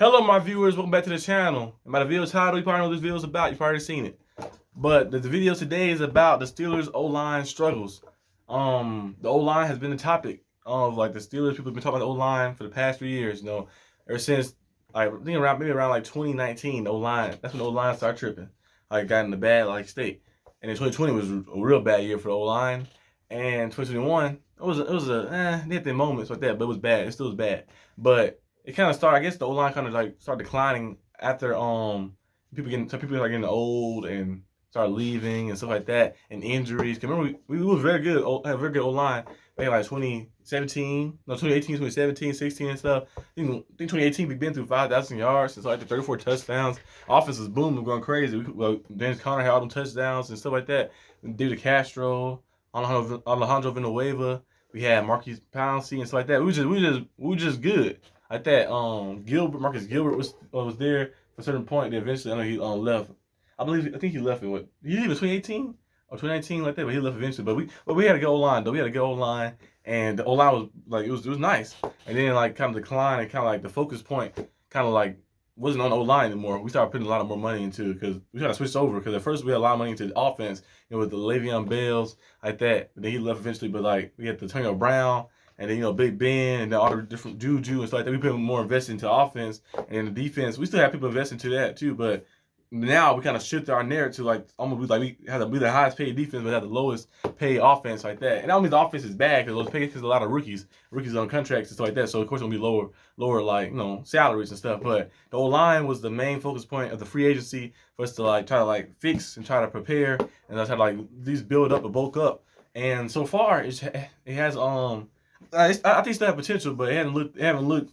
Hello, my viewers. Welcome back to the channel. And by the video title, you probably know what this video is about. You've already seen it. But the video today is about the Steelers O-line struggles. The O-line has been the topic of like the Steelers. People have been talking about the O-line for the past 3 years. Ever since I think around like 2019, the O-line. That's when the O-line started tripping. Like got in a bad state. And then 2020 was a real bad year for the O-line. And 2021, they had their moments like that, but it was bad. It still was bad. But it kind of started. I guess the O line kind of like started declining after people like getting old and started leaving and stuff like that, and injuries. Cause remember we was very good, had a very good O line back in like 2017, no 2018, 2017, 16 and stuff. I think 2018 we've been through 5,000 yards and so like the 34 touchdowns. Offense was booming, going crazy. James Conner had all them touchdowns and stuff like that. David Castro, Alejandro Villanueva. We had Marquise Pouncey and stuff like that. We were just good. Like that, Marcus Gilbert was there for a certain point. Then eventually, I know he left. I think he left in what? He leave in 2018 or 2019 like that, but he left eventually. But we had a good O line though. We had a good O line, and the O line was like it was nice. And then like kind of decline and kind of like the focus point kind of like wasn't on O line anymore. We started putting a lot of more money into it because we kind of switched over. Because at first we had a lot of money into the offense, with the Le'Veon Bells like that. But then he left eventually. But like we had the Antonio Brown. And then, Big Ben and all the different Juju and stuff like that. We put more invested into offense and the defense. We still have people investing into that too, but now we kind of shifted our narrative to almost like we have to be the highest paid defense, but have the lowest paid offense like that. And I don't mean the offense is bad because a lot of rookies on contracts and stuff like that. So of course it'll be lower salaries and stuff. But the O line was the main focus point of the free agency for us to try to fix and try to prepare and try to at least build up and bulk up. And so far it has I think it still have potential, but it haven't looked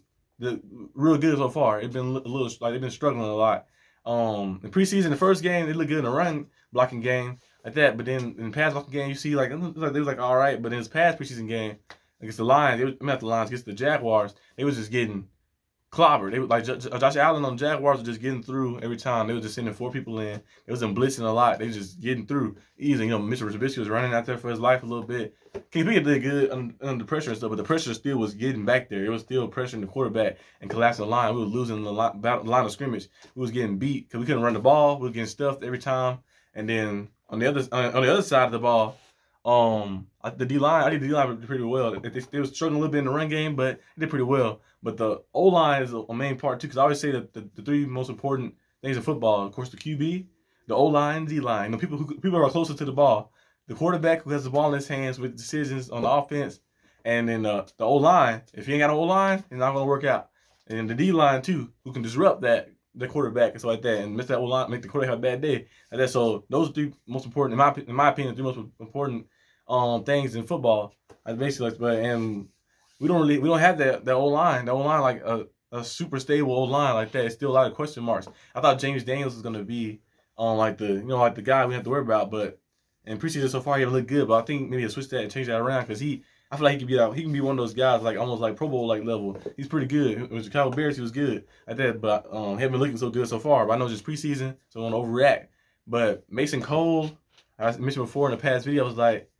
real good so far. It's been a little like they've been struggling a lot. In preseason, the first game they looked good in the run blocking game like that, but then in the pass blocking game you see they was like all right, but in this past preseason game against the Lions, against the Jaguars, they was just getting clobbered. They were like Josh Allen on the Jaguars were just getting through every time. They were just sending 4 people in. It was them blitzing a lot. They were just getting through easy. Mr. Trubisky was running out there for his life a little bit. KP did good under pressure and stuff, but the pressure still was getting back there. It was still pressuring the quarterback and collapsing the line. We were losing the line of scrimmage. We was getting beat because we couldn't run the ball. We were getting stuffed every time. And then on the other side of the ball, the D line, I think the D line did pretty well. They was struggling a little bit in the run game, but they did pretty well. But the O line is a main part too, because I always say that the 3 most important things in football, of course, the QB, the O line, D line. People who are closer to the ball, the quarterback who has the ball in his hands with decisions on the offense, and then the O line. If you ain't got an O line, it's not gonna work out. And then the D line too, who can disrupt the quarterback and stuff like that, and miss that O line, make the quarterback have a bad day like that. So those are 3 most important, in my opinion, 3 most important things in football. And we don't have that O line. The O line like a super stable O line like that. It's still a lot of question marks. I thought James Daniels was gonna be the guy we have to worry about, but in preseason so far he hasn't looked good. But I think maybe he'll switch that and change that around because I feel like he can be one of those guys almost like Pro Bowl level. He's pretty good. With Chicago Bears he was good at that, but he hasn't been looking so good so far. But I know it's just preseason, so I don't overreact. But Mason Cole, I mentioned before in the past video, I was like,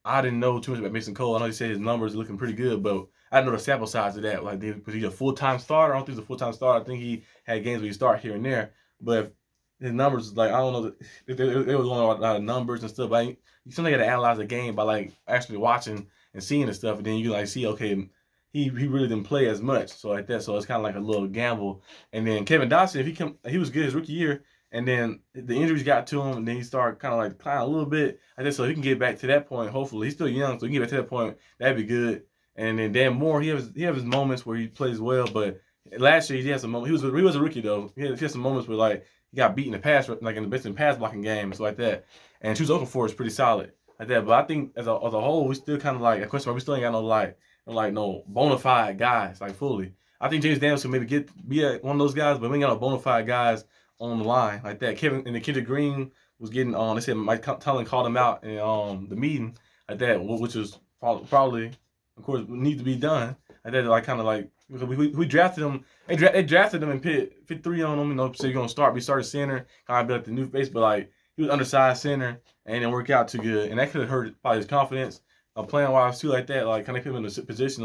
I didn't know too much about Mason Cole. I know he said his numbers are looking pretty good, but I didn't know the sample size of that. Was he a full-time starter? I don't think he's a full-time starter. I think he had games where he start here and there. But his numbers, I don't know, if they was going a lot of numbers and stuff. You sometimes got to analyze the game by actually watching and seeing the stuff, and then you see, okay, he really didn't play as much, so like that. So it's kind of like a little gamble. And then Kevin Dotson, he was good his rookie year. And then the injuries got to him, and then he started kind of declining a little bit. I think so he can get back to that point. Hopefully, he's still young, so he can get back to that point. That'd be good. And then Dan Moore, he has his moments where he plays well, but last year he had some moments. He was a rookie though. He had some moments where he got beat in the pass, in the best in pass blocking game, so like that. And Chu's Okafor is pretty solid like that. But I think as a whole, we still kind of a question mark. We still ain't got no bona fide guys fully. I think James Daniels can maybe be one of those guys, but we ain't got no bona fide guys on the line like that. Kendrick Green was getting on. They said Mike Tomlin called him out in the meeting like that, which was probably of course needs to be done. Like that, we drafted him. They drafted him and put 3 on him. So you're gonna be starting center, kind of be like the new face, but he was undersized center and it didn't work out too good, and that could have hurt probably his confidence playing wise too like that. Kind of put him in a position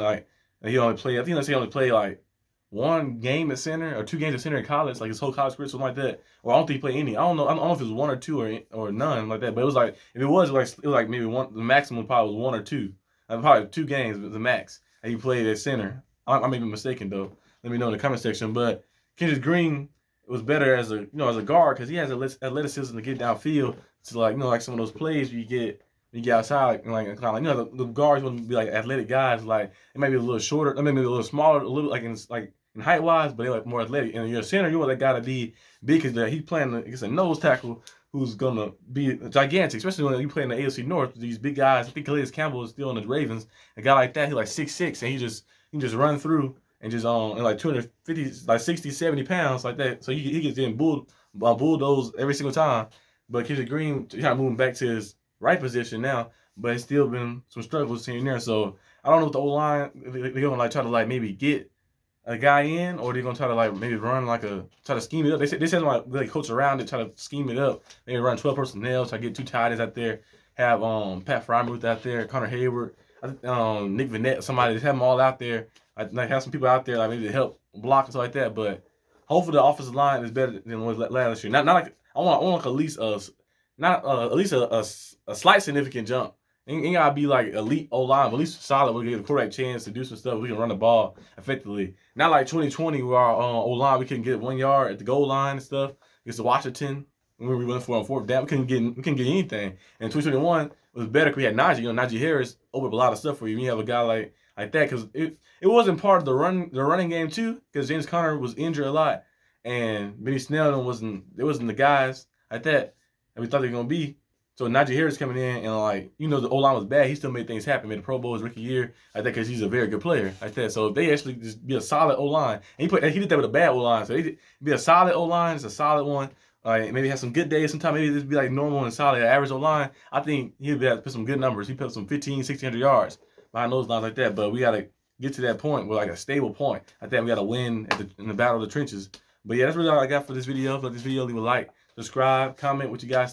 he only played. I think he only played one game at center or 2 games at center in college, like his whole college career, something like that. Or I don't think he played any. I don't know if it was 1 or 2 or none like that. But it was like if it was like maybe one. The maximum probably was 1 or 2. Probably 2 games was the max that he played at center. I may be mistaken though. Let me know in the comment section. But Kendrick Green was better as a guard because he has athleticism to get downfield to like some of those plays you get. You get outside and like the guards wouldn't be like athletic guys. Like it might be a little shorter, maybe a little smaller, a little like in height wise, but they're like more athletic. And you're a center, you want that guy to be big because he's playing against a nose tackle who's gonna be gigantic, especially when you play in the AFC North. These big guys. I think Calais Campbell is still in the Ravens. A guy like that, he's like 6'6", and he can just run through and just and like 250, like 60, 70 pounds like that. So he gets in bulldoze every single time. But Kendrick Green, he's kind of moving back to his right position now, but it's still been some struggles here and there. So I don't know what the O-line, they're gonna like try to like maybe get a guy in, or they're gonna try to like maybe run try to scheme it up. They said like coach around it, try to scheme it up. Maybe run 12 personnel, try to get 2 tight ends out there, have Pat Frymuth out there, Connor Hayward, Nick Vanette, somebody, just have them all out there. Like have some people out there like maybe to help block and stuff like that. But hopefully the offensive line is better than it was last year. Not like I want like at least a slight significant jump. Ain't gotta be like elite O-line, but at least solid. We get a quarterback chance to do some stuff. We can run the ball effectively. Not like 2020 where our O-line, we couldn't get 1 yard at the goal line and stuff. Against Washington, when we went for on 4th down, we couldn't get anything. And 2021 was better because we had Najee. Najee Harris opened up a lot of stuff for you. You have a guy like that because it wasn't part of the running game too, because James Conner was injured a lot, and Benny Snell wasn't the guys like that we thought they were gonna be. So Najee Harris coming in and like the O-line was bad, he still made things happen. Made the Pro Bowl his rookie year like that because he's a very good player like that. So if they actually just be a solid O-line, and he did that with a bad O-line. So he be a solid O-line, it's a solid one. Like maybe have some good days. Sometimes maybe just be like normal and solid average O-line. I think he'll be able to put some good numbers. He put some 15, 1,600 yards behind those lines like that. But we gotta get to that point where like a stable point. I think we gotta win in the battle of the trenches. But yeah, that's really all I got for this video. If you like this video, leave a like, subscribe, comment what you guys think.